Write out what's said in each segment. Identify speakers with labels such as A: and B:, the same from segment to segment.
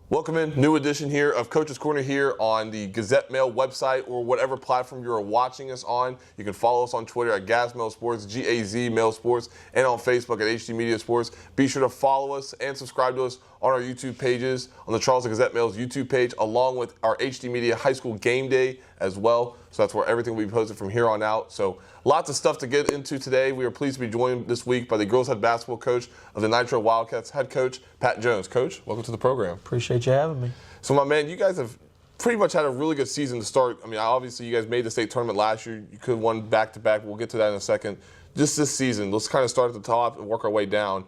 A: Welcome in, new edition here of Coach's Corner here on the Gazette Mail website or whatever platform you are watching us on. You can follow us on Twitter at GazMail Sports, G-A-Z Mail Sports, and on Facebook at HD Media Sports. Be sure to follow us and subscribe to us on our YouTube pages, on the Charleston Gazette Mail's YouTube page, along with our HD Media High School Game Day as well. So that's where everything will be posted from here on out. So lots of stuff to get into today. We are pleased to be joined this week by the girls head basketball coach of the Nitro Wildcats, head coach Pat Jones. Coach, welcome to the program.
B: Appreciate you having me.
A: So my man, you guys have pretty much had a really good season to start. I mean, obviously you guys made the state tournament last year. You could have won back-to-back. We'll get to that in a second. Just this season, let's kind of start at the top and work our way down.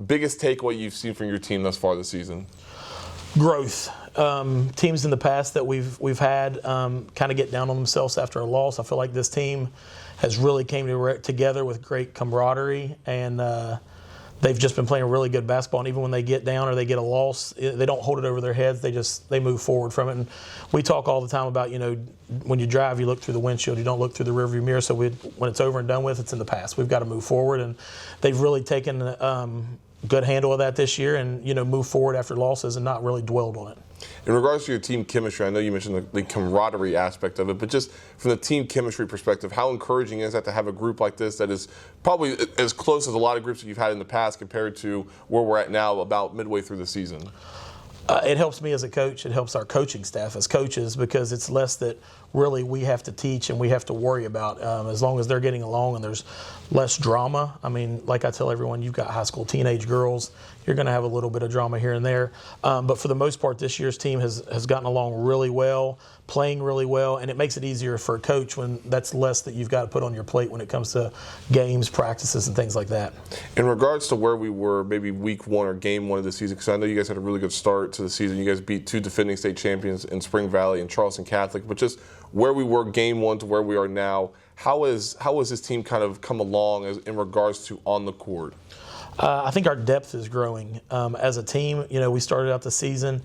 A: Biggest takeaway you've seen from your team thus far this season?
B: Growth. Teams in the past that we've had kind of get down on themselves after a loss. I feel like this team has really came together with great camaraderie, and they've just been playing really good basketball. And even when they get down or they get a loss, they don't hold it over their heads. They move forward from it. And we talk all the time about, when you drive, you look through the windshield. You don't look through the rearview mirror. So when it's over and done with, it's in the past. We've got to move forward, and they've really taken good handle of that this year, and move forward after losses and not really dwelled on it.
A: In regards to your team chemistry, I know you mentioned the camaraderie aspect of it, but just from the team chemistry perspective, how encouraging is that to have a group like this that is probably as close as a lot of groups that you've had in the past compared to where we're at now about midway through the season?
B: It helps me as a coach. It helps our coaching staff as coaches, because it's less that really we have to teach and we have to worry about. As long as they're getting along and there's less drama. I mean, like I tell everyone, you've got high school teenage girls. You're going to have a little bit of drama here and there. But for the most part, this year's team has gotten along really well, playing really well, and it makes it easier for a coach when that's less that you've got to put on your plate when it comes to games, practices, and things like that.
A: In regards to where we were maybe week one or game one of the season, because I know you guys had a really good start to the season. You guys beat two defending state champions in Spring Valley and Charleston Catholic, but just where we were game one to where we are now, how has this team kind of come along in regards to on the court?
B: I think our depth is growing as a team. We started out the season,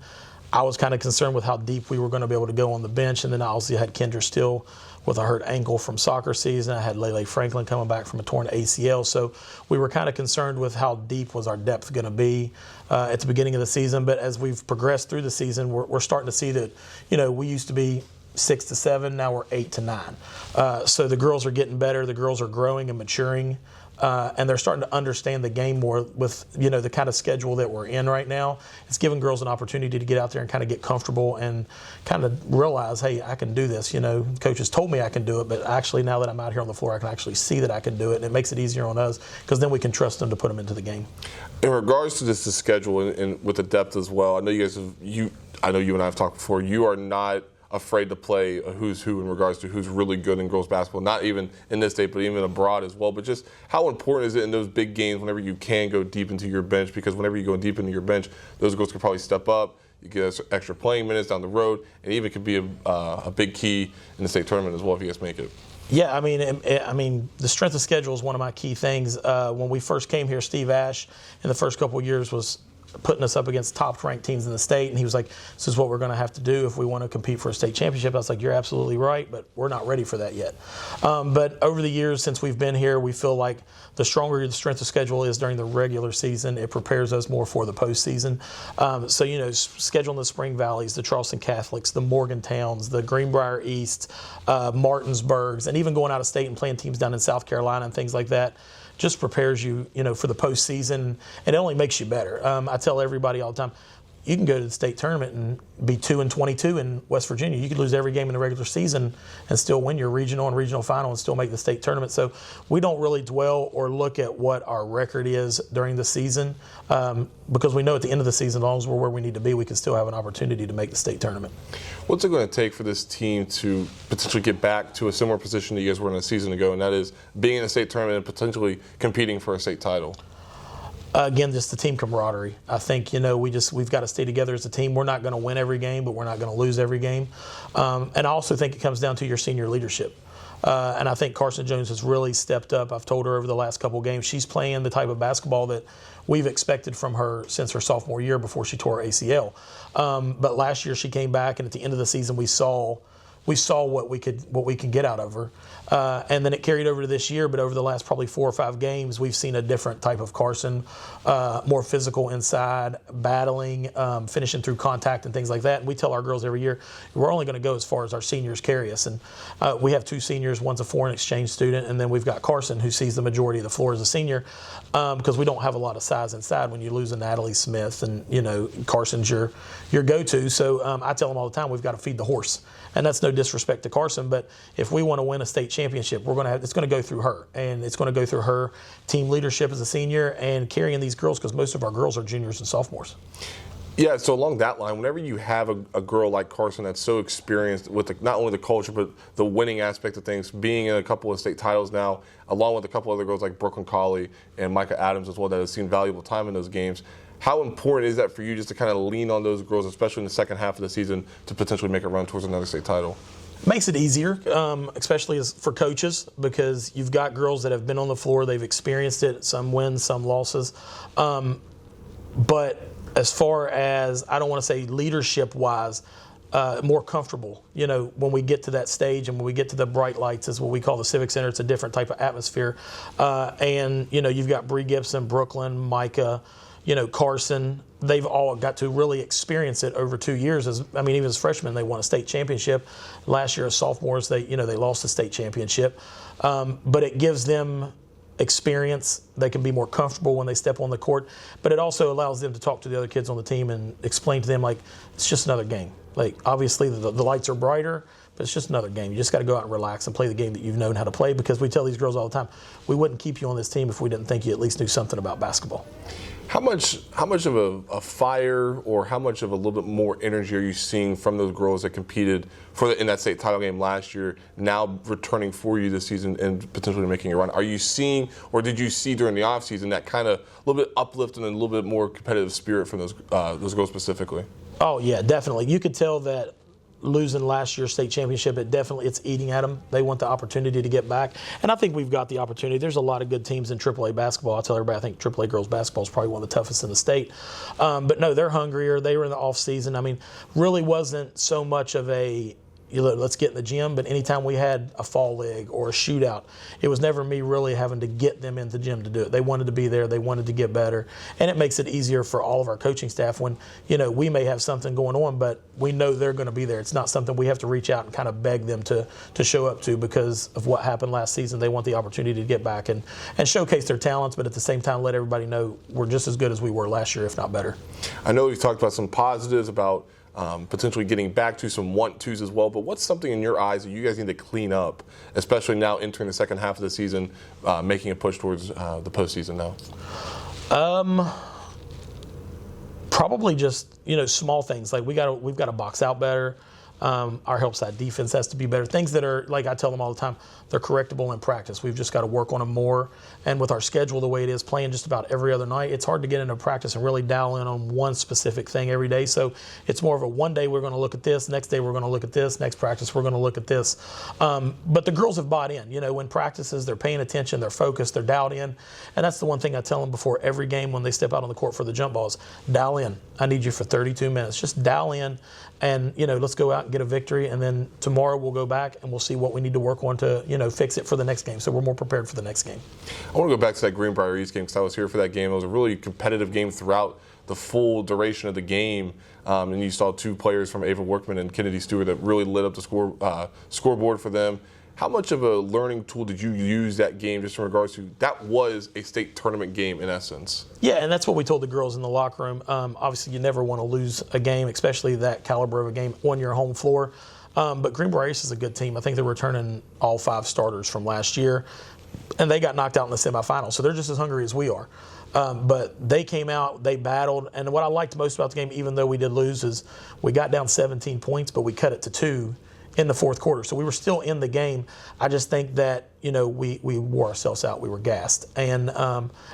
B: I was kind of concerned with how deep we were going to be able to go on the bench, and then I also had Kendra Still with a hurt ankle from soccer season. I had Lele Franklin coming back from a torn ACL, so we were kind of concerned with how deep was our depth going to be at the beginning of the season. But as we've progressed through the season, we're starting to see that, we used to be 6 to 7, now we're 8 to 9. So the girls are getting better, the girls are growing and maturing. And they're starting to understand the game more with, the kind of schedule that we're in right now. It's giving girls an opportunity to get out there and kind of get comfortable and kind of realize, hey, I can do this. Coaches told me I can do it, but actually now that I'm out here on the floor, I can actually see that I can do it, and it makes it easier on us because then we can trust them to put them into the game.
A: In regards to the schedule and with the depth as well, I know you guys I know you and I have talked before. You are not afraid to play a who's who in regards to who's really good in girls basketball, not even in this state, but even abroad as well. But just how important is it in those big games whenever you can go deep into your bench? Because whenever you go deep into your bench, those girls can probably step up. You get extra playing minutes down the road, and even could be a big key in the state tournament as well if you guys make it.
B: Yeah, I mean, the strength of schedule is one of my key things. When we first came here, Steve Ash in the first couple of years was putting us up against top-ranked teams in the state, and he was like, this is what we're going to have to do if we want to compete for a state championship. I was like, you're absolutely right, but we're not ready for that yet. But over the years since we've been here, we feel like the stronger the strength of schedule is during the regular season, it prepares us more for the postseason. So, scheduling the Spring Valleys, the Charleston Catholics, the Morgantowns, the Greenbrier East, Martinsburgs, and even going out of state and playing teams down in South Carolina and things like that, just prepares you, for the postseason, and it only makes you better. I tell everybody all the time, you can go to the state tournament and be 2-22 in West Virginia. You could lose every game in the regular season and still win your regional and regional final and still make the state tournament. So we don't really dwell or look at what our record is during the season because we know at the end of the season, as long as we're where we need to be, we can still have an opportunity to make the state tournament.
A: What's it going to take for this team to potentially get back to a similar position that you guys were in a season ago, and that is being in a state tournament and potentially competing for a state title?
B: Again, just the team camaraderie. I think, we've got to stay together as a team. We're not going to win every game, but we're not going to lose every game. And I also think it comes down to your senior leadership. And I think Carson Jones has really stepped up. I've told her over the last couple of games, she's playing the type of basketball that we've expected from her since her sophomore year before she tore her ACL. But last year she came back, and at the end of the season we saw we saw what we could get out of her. And then it carried over to this year, but over the last probably 4 or 5 games, we've seen a different type of Carson, more physical inside, battling, finishing through contact and things like that. And we tell our girls every year, we're only going to go as far as our seniors carry us. And we have 2 seniors, one's a foreign exchange student, and then we've got Carson, who sees the majority of the floor as a senior, because we don't have a lot of size inside when you lose a Natalie Smith, and Carson's your go-to. So I tell them all the time, we've got to feed the horse. And that's no disrespect to Carson, but if we want to win a state championship, it's going to go through her, and it's going to go through her team leadership as a senior and carrying these girls, because most of our girls are juniors and sophomores.
A: Yeah, so along that line, whenever you have a girl like Carson that's so experienced with not only the culture but the winning aspect of things, being in a couple of state titles now, along with a couple other girls like Brooklyn Colley and Micah Adams as well that have seen valuable time in those games, how important is that for you just to kind of lean on those girls, especially in the second half of the season, to potentially make a run towards another state title?
B: Makes it easier, especially for coaches, because you've got girls that have been on the floor, they've experienced it, some wins, some losses. But as far as, I don't want to say leadership-wise, more comfortable. When we get to that stage and when we get to the bright lights, is what we call the Civic Center. It's a different type of atmosphere. And you've got Bree Gibson, Brooklyn, Micah, Carson. They've all got to really experience it over 2 years. Even as freshmen, they won a state championship. Last year as sophomores, they lost the state championship. But it gives them experience. They can be more comfortable when they step on the court. But it also allows them to talk to the other kids on the team and explain to them, like, it's just another game. Like, obviously the lights are brighter, but it's just another game. You just got to go out and relax and play the game that you've known how to play, because we tell these girls all the time, we wouldn't keep you on this team if we didn't think you at least knew something about basketball.
A: How much of a fire, or how much of a little bit more energy are you seeing from those girls that competed in that state title game last year, now returning for you this season and potentially making a run? Are you seeing, or did you see during the offseason, that kind of a little bit uplift and a little bit more competitive spirit from those girls specifically? Oh,
B: yeah, definitely. You could tell that losing last year's state championship, it's eating at them. They want the opportunity to get back. And I think we've got the opportunity. There's a lot of good teams in AAA basketball. I tell everybody I think AAA girls basketball is probably one of the toughest in the state. But no, they're hungrier. They were in the off season. Really wasn't so much of a, let's get in the gym, but anytime we had a fall league or a shootout, it was never me really having to get them in the gym to do it. They wanted to be there. They wanted to get better. And it makes it easier for all of our coaching staff when, we may have something going on, but we know they're going to be there. It's not something we have to reach out and kind of beg them to show up to because of what happened last season. They want the opportunity to get back and showcase their talents, but at the same time let everybody know we're just as good as we were last year, if not better.
A: I know you've talked about some positives about potentially getting back to some want-tos as well, but what's something in your eyes that you guys need to clean up, especially now entering the second half of the season, making a push towards the postseason now?
B: Probably just small things, like we've got to box out better. Our help side defense has to be better. Things that are, like I tell them all the time, they're correctable in practice. We've just got to work on them more. And with our schedule the way it is, playing just about every other night, it's hard to get into practice and really dial in on one specific thing every day. So it's more of a one day we're going to look at this, next day we're going to look at this, next practice we're going to look at this. But the girls have bought in. When practices, they're paying attention, they're focused, they're dialed in. And that's the one thing I tell them before every game when they step out on the court for the jump balls. Dial in. I need you for 32 minutes. Just dial in and, let's go out and get a victory. And then tomorrow we'll go back and we'll see what we need to work on to, fix it for the next game. So we're more prepared for the next game.
A: I want to go back to that Greenbrier East game because I was here for that game. It was a really competitive game throughout the full duration of the game. And you saw 2 players from Ava Workman and Kennedy Stewart that really lit up the scoreboard for them. How much of a learning tool did you use that game just in regards to that was a state tournament game in essence?
B: Yeah, and that's what we told the girls in the locker room. Obviously, you never want to lose a game, especially that caliber of a game on your home floor. But Greenbrier East is a good team. I think they're returning all 5 starters from last year, and they got knocked out in the semifinals. So they're just as hungry as we are. But they came out, they battled, and what I liked most about the game, even though we did lose, is we got down 17 points, but we cut it to 2 in the fourth quarter. So we were still in the game. I just think that, we wore ourselves out. We were gassed. And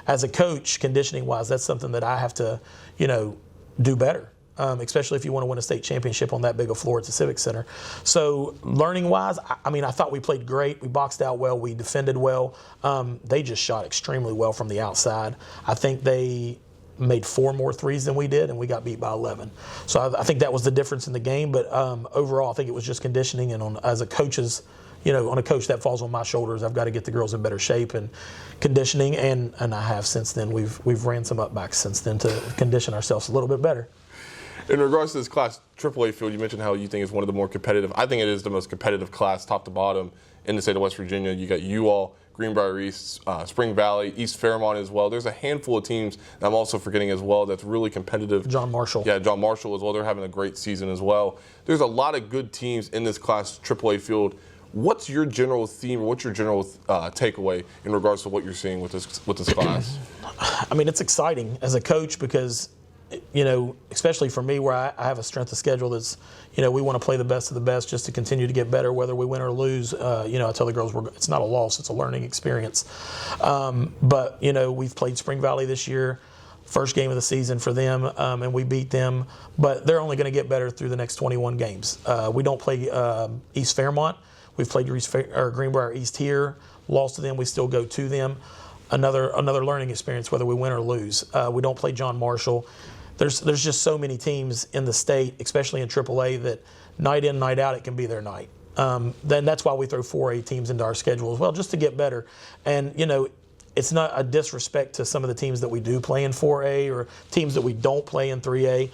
B: as a coach, conditioning-wise, that's something that I have to, do better. Especially if you want to win a state championship on that big a floor at the Civic Center. So learning-wise, I thought we played great. We boxed out well. We defended well. They just shot extremely well from the outside. I think they made 4 more threes than we did, and we got beat by 11. So I think that was the difference in the game. But overall, I think it was just conditioning, and as a coach's, on a coach, that falls on my shoulders. I've got to get the girls in better shape and conditioning, and I have since then. We've ran some up backs since then to condition ourselves a little bit better.
A: In regards to this class, AAA field, you mentioned how you think it's one of the more competitive. I think it is the most competitive class, top to bottom, in the state of West Virginia. You got you all, Greenbrier East, Spring Valley, East Fairmont as well. There's a handful of teams that I'm also forgetting as well that's really competitive.
B: John Marshall.
A: Yeah, John Marshall as well. They're having a great season as well. There's a lot of good teams in this class, AAA field. What's your general theme, or what's your general takeaway in regards to what you're seeing with this class?
B: I mean, it's exciting as a coach because, especially for me where I have a strength of schedule that's, we want to play the best of the best just to continue to get better, whether we win or lose. I tell the girls it's not a loss, it's a learning experience. But, we've played Spring Valley this year, first game of the season for them, and we beat them. But they're only going to get better through the next 21 games. We don't play East Fairmont. We've played Greenbrier East here, lost to them. We still go to them. Another learning experience, whether we win or lose. We don't play John Marshall. There's just so many teams in the state, especially in AAA, that night in, night out, it can be their night. Then that's why we throw 4A teams into our schedule as well, just to get better. And, it's not a disrespect to some of the teams that we do play in 4A or teams that we don't play in 3A.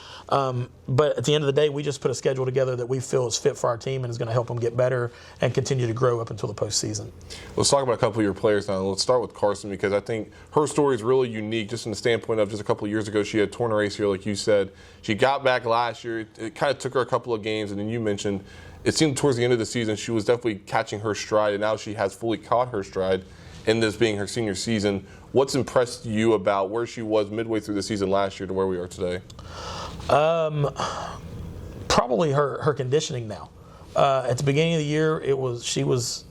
B: But at the end of the day, we just put a schedule together that we feel is fit for our team and is going to help them get better and continue to grow up until the postseason.
A: Let's talk about a couple of your players now. Let's start with Carson, because I think her story is really unique just in the standpoint of just a couple of years ago, she had torn her ACL, like you said. She got back last year. It kind of took her a couple of games, and then you mentioned it seemed towards the end of the season she was definitely catching her stride, and now she has fully caught her stride in this being her senior season. What's impressed you about where she was midway through the season last year to where we are today?
B: Probably her conditioning now. At the beginning of the year, she was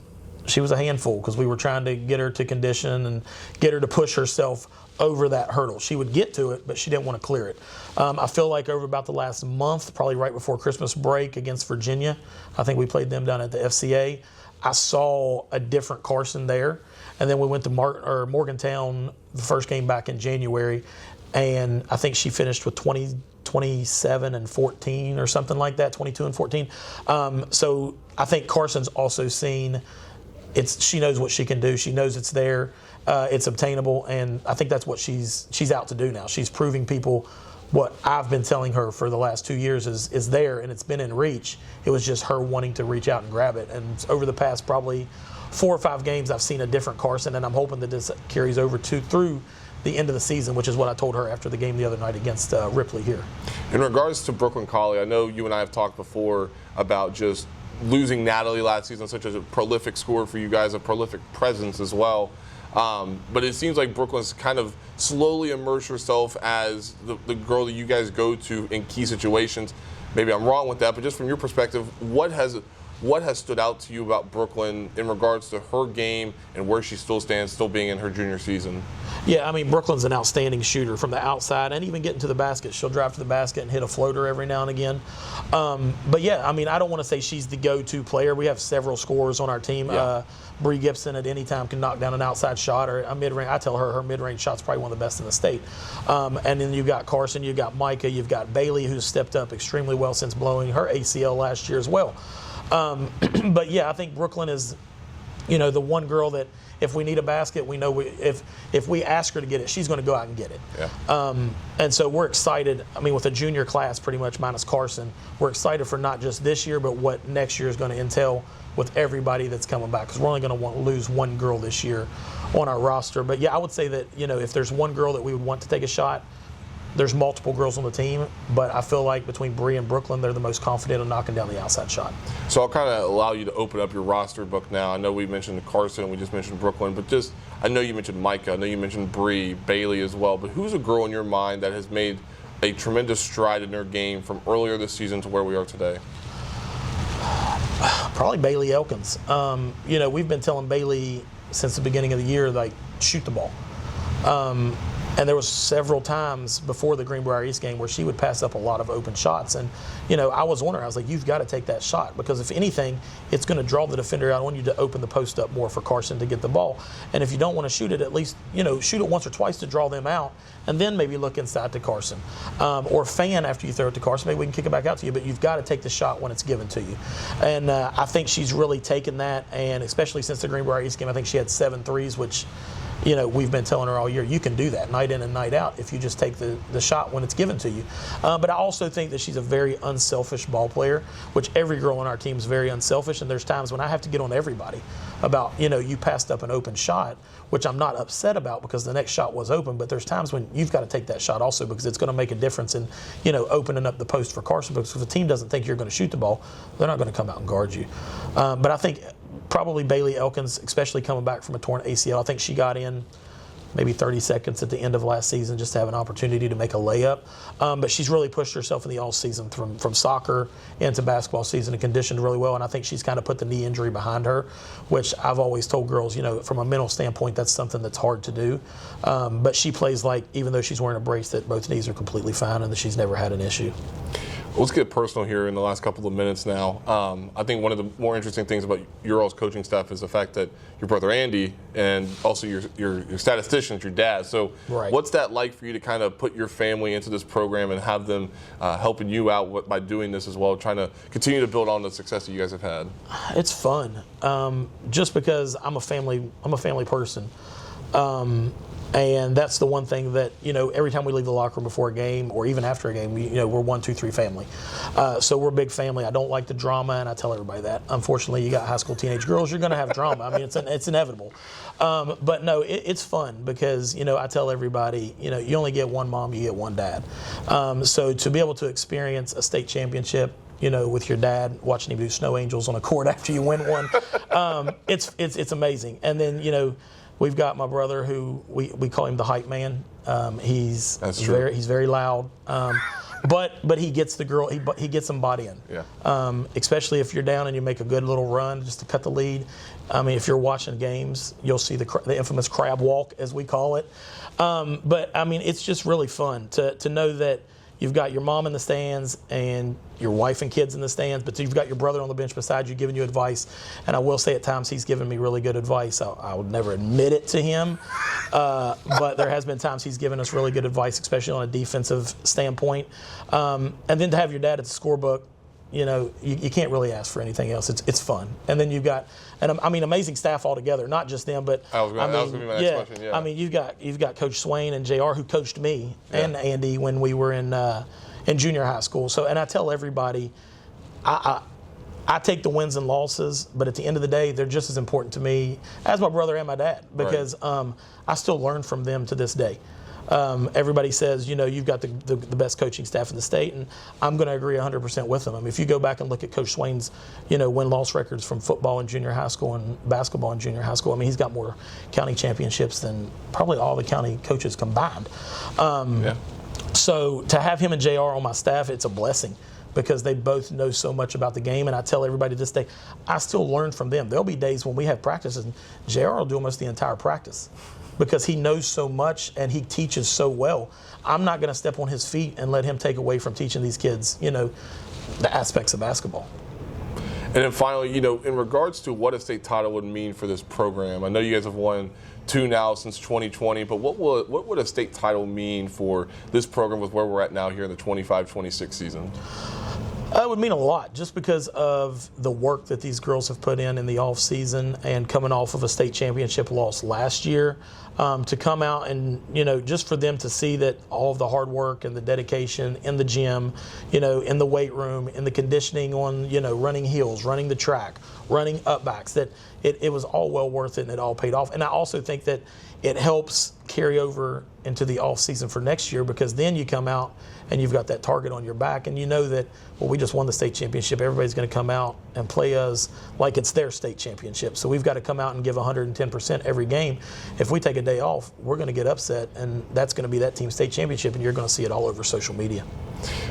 B: a handful because we were trying to get her to condition and get her to push herself over that hurdle. She would get to it, but she didn't want to clear it. I feel like over about the last month, probably right before Christmas break against Virginia, I think we played them down at the FCA, I saw a different Carson there. And then we went to Morgantown, the first game back in January, and I think she finished with 27 and 14 or something like that, 22 and 14. So I think Carson's also seen she knows what she can do. She knows it's there, it's obtainable, and I think that's what she's out to do now. She's proving people what I've been telling her for the last 2 years is there, and it's been in reach. It was just her wanting to reach out and grab it. And over the past probably 4 or 5 games, I've seen a different Carson, and I'm hoping that this carries over through the end of the season, which is what I told her after the game the other night against Ripley here.
A: In regards to Brooklyn Colley, I know you and I have talked before about just losing Natalie last season, such as a prolific scorer for you guys, a prolific presence as well. But it seems like Brooklyn's kind of slowly immersed herself as the girl that you guys go to in key situations. Maybe I'm wrong with that, but just from your perspective, what has stood out to you about Brooklyn in regards to her game and where she still stands, still being in her junior season?
B: Yeah, I mean, Brooklyn's an outstanding shooter from the outside and even getting to the basket. She'll drive to the basket and hit a floater every now and again. But yeah, I mean, I don't want to say she's the go-to player. We have several scorers on our team.
A: Yeah.
B: Bree Gibson at any time can knock down an outside shot or a mid-range. I tell her mid-range shot's probably one of the best in the state. And then you've got Carson, you've got Micah, you've got Bailey, who's stepped up extremely well since blowing her ACL last year as well. But yeah, I think Brooklyn is, the one girl that if we need a basket, we know if we ask her to get it, she's going to go out and get it.
A: Yeah.
B: And so we're excited. I mean, with a junior class pretty much minus Carson, we're excited for not just this year, but what next year is going to entail with everybody that's coming back, because we're only going to lose one girl this year on our roster. But yeah, I would say that, if there's one girl that we would want to take a shot, there's multiple girls on the team, but I feel like between Bree and Brooklyn, they're the most confident in knocking down the outside shot.
A: So I'll kind of allow you to open up your roster book now. I know we mentioned Carson, we just mentioned Brooklyn, but I know you mentioned Micah, I know you mentioned Bree, Bailey as well, but who's a girl in your mind that has made a tremendous stride in their game from earlier this season to where we are today?
B: Probably Bailey Elkins. We've been telling Bailey since the beginning of the year, like, shoot the ball. And there was several times before the Greenbrier East game where she would pass up a lot of open shots. And, I was wondering, I was like, you've got to take that shot, because if anything, it's going to draw the defender out on you to open the post up more for Carson to get the ball. And if you don't want to shoot it, at least, shoot it once or twice to draw them out, and then maybe look inside to Carson. Or fan after you throw it to Carson. Maybe we can kick it back out to you, but you've got to take the shot when it's given to you. And I think she's really taken that, and especially since the Greenbrier East game, I think she had 7 threes, which we've been telling her all year, you can do that night in and night out if you just take the shot when it's given to you. But I also think that she's a very unselfish ball player, which every girl on our team is very unselfish. And there's times when I have to get on everybody about, you passed up an open shot, which I'm not upset about because the next shot was open. But there's times when you've got to take that shot also, because it's going to make a difference in, opening up the post for Carson. Because if a team doesn't think you're going to shoot the ball, they're not going to come out and guard you. But I think probably Bailey Elkins, especially coming back from a torn ACL. I think she got in maybe 30 seconds at the end of last season just to have an opportunity to make a layup. But she's really pushed herself in the all season from soccer into basketball season and conditioned really well. And I think she's kind of put the knee injury behind her, which I've always told girls, from a mental standpoint, that's something that's hard to do. But she plays like, even though she's wearing a brace, that both knees are completely fine and that she's never had an issue.
A: Let's get personal here in the last couple of minutes now. I think one of the more interesting things about your all's coaching staff is the fact that your brother Andy and also your statisticians, your dad. So
B: right.
A: What's that like for you to kind of put your family into this program and have them helping you out by doing this as well, trying to continue to build on the success that you guys have had?
B: It's fun, just because I'm a family person. And that's the one thing that, every time we leave the locker room before a game or even after a game, we're 1, 2, 3 family. So we're a big family. I don't like the drama, and I tell everybody that. Unfortunately, you got high school teenage girls, you're going to have drama. I mean, it's inevitable. But no, it's fun because, I tell everybody, you only get one mom, you get one dad. So to be able to experience a state championship, with your dad, watching him do snow angels on a court after you win one, it's amazing. And then, we've got my brother who we call him the hype man. He's very loud, but he gets the girl. He gets them bought in.
A: Yeah.
B: Especially if you're down and you make a good little run just to cut the lead. I mean, if you're watching games, you'll see the infamous crab walk, as we call it. But I mean, it's just really fun to know that you've got your mom in the stands and your wife and kids in the stands, but you've got your brother on the bench beside you giving you advice. And I will say at times he's given me really good advice. I would never admit it to him, but there has been times he's given us really good advice, especially on a defensive standpoint. And then to have your dad at the scorebook, you can't really ask for anything else. It's fun. And then you've got, amazing staff altogether, not just them, but
A: that was going to be my next question. Yeah.
B: I mean, you've got Coach Swain and JR who coached me and Andy when we were in junior high school. So, and I tell everybody, I take the wins and losses, but at the end of the day, they're just as important to me as my brother and my dad, because I still learn from them to this day. Everybody says, you've got the best coaching staff in the state, and I'm going to agree 100% with them. I mean, if you go back and look at Coach Swain's, win-loss records from football in junior high school and basketball in junior high school, I mean, he's got more county championships than probably all the county coaches combined. So to have him and JR on my staff, it's a blessing, because they both know so much about the game. And I tell everybody this day, I still learn from them. There'll be days when we have practices and JR will do almost the entire practice, because he knows so much and he teaches so well. I'm not going to step on his feet and let him take away from teaching these kids, the aspects of basketball.
A: And then finally, in regards to what a state title would mean for this program, I know you guys have won 2 now since 2020, but what would a state title mean for this program with where we're at now here in the 25-26 season?
B: It would mean a lot, just because of the work that these girls have put in the off season and coming off of a state championship loss last year. To come out and, just for them to see that all of the hard work and the dedication in the gym, in the weight room, in the conditioning on, running heels, running the track, running upbacks, that it was all well worth it and it all paid off. And I also think that it helps carry over into the off season for next year, because then you come out and you've got that target on your back, and that, well, we just won the state championship. Everybody's going to come out and play us like it's their state championship. So we've got to come out and give 110% every game. If we take a day off, we're going to get upset, and that's going to be that team's state championship, and you're going to see it all over social media.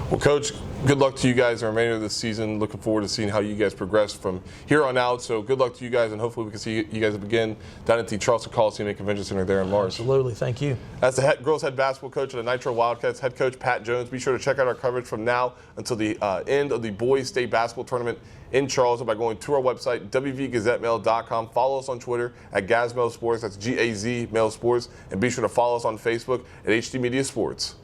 A: Well, Coach, good luck to you guys the remainder of the season. Looking forward to seeing how you guys progress from here on out. So good luck to you guys, and hopefully we can see you guys again down at the Charleston Coliseum and Convention Center there in March.
B: Absolutely. Thank you.
A: As the girls head basketball coach of the Nitro Wildcats, head coach Pat Jones, be sure to check out our coverage from now until the end of the boys state basketball tournament in Charleston by going to our website, wvgazettemail.com. Follow us on Twitter at Gazmail Sports, that's G-A-Z Mail Sports, and be sure to follow us on Facebook at HD Media Sports.